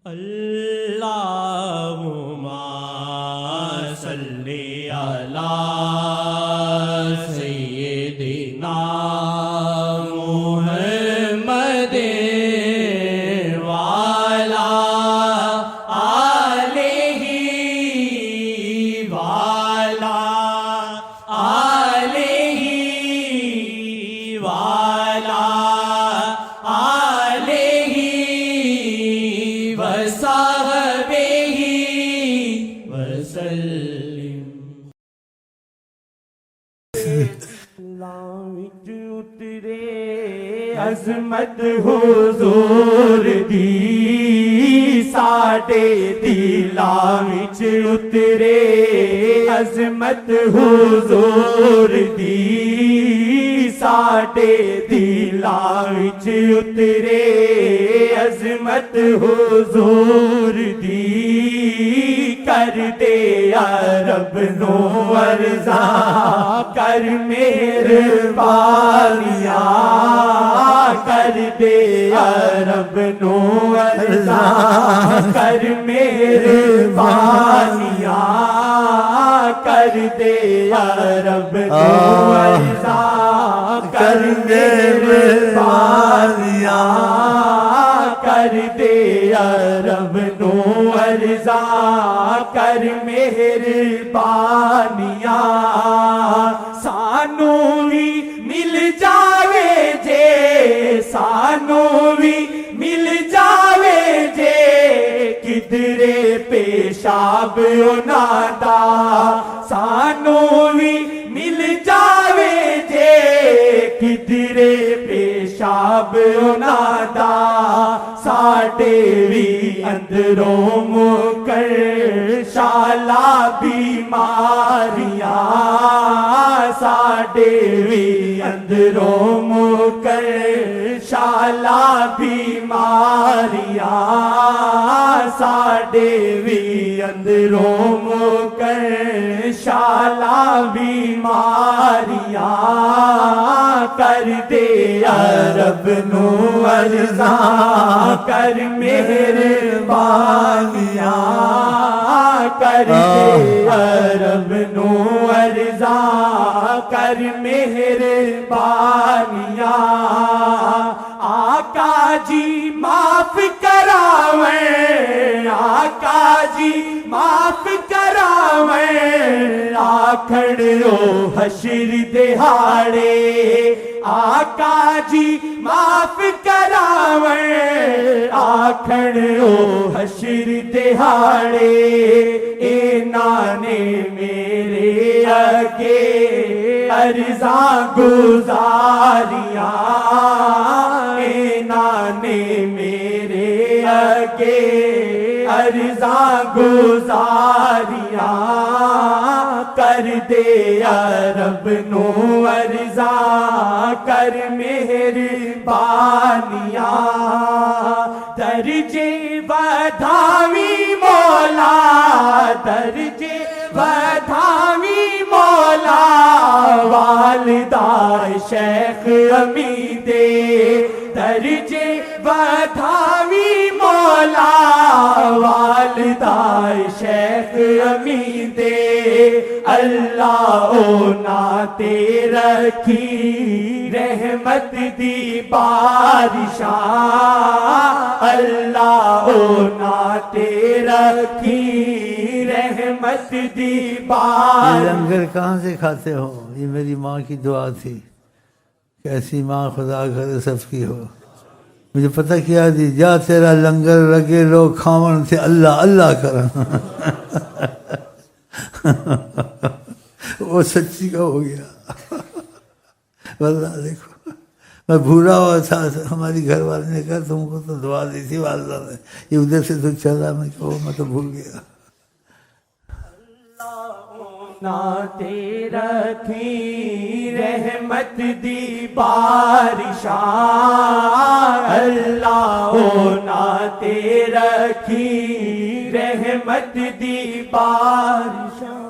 اللہم صلی علی سیدنا محمد وعلی آلہ وعلی آلہ وعلی آلہ وصحبہ وسلم۔ وچ اترے عظمت حضور دی، ساڈے دلاں وچ اترے عظمت حضور دی، ساڈے دلاں وچ اترے عظمت حضور دی، کر دے یا رب نو عرضاں کر مہربانیاں، کر دے یا رب نو عرضاں کر مہربانیاں، کر دے یا رب نو عرضاں کر مہربانیاں، کر دے یا رب نو عرضاں کر مہربانیاں، سانو بھی مل جاوے جے، سانو بھی مل جاوے جے، کدرے پیشاب انہاں دا، سانو بھی مل جاوے جے، کدرے پیشاب انہاں دا، ساڈے بھی اندروں مکر شالا بیماریاں، ساڈے بھی اندروں مکر شالا بیماریاں، ساڈے بھی اندروں مکر شالا بیماریاں، کر دے یا رب نو عرضاں کر مہربانیاں، کر دے یا رب نو عرضاں کر مہربانیاں، آقا جی معاف کراویں، آقا جی معاف کراویں، آکھڑو حشر دہاڑے، آقا جی معاف کراویں، آکھڑو حشر دہاڑے، انہاں نے میرے اگے عرضاں گزاریاں، انہاں نے میرے اگے عرضاں گزاریاں، کر دے یا رب نو عرضاں کر مہربانیاں، درجے بدھاوی مولا، درجے بدھاوی مولا، والدہ شیخ امیدے، درجے بدھاوی مولا، والدہ شیخ امیدے، اللہ اونا تے رکھی رحمت دی بارشاں، اللہ اونا تے رکھی رحمت دی بارشاں۔ یہ لنگر کہاں سے کھاتے ہو؟ یہ میری ماں کی دعا تھی کہ ایسی ماں خدا کرے سب کی ہو۔ مجھے پتہ کیا دی جا تیرا لنگر لگے لوگ کھاون تھے اللہ اللہ کرن وہ سچی کا ہو گیا۔ واللہ دیکھو میں بھولا ہوا تھا، ہماری گھر والے نے کہا تم کو تو دعا دی تھی والدہ نے، یہ ادھر سے تو چلا، میں کہا میں تو بھول گیا۔ نا تیرا تھی رحمت دی بارشاں، اللہ نا تیرا تھی رحمت دی بارشاں۔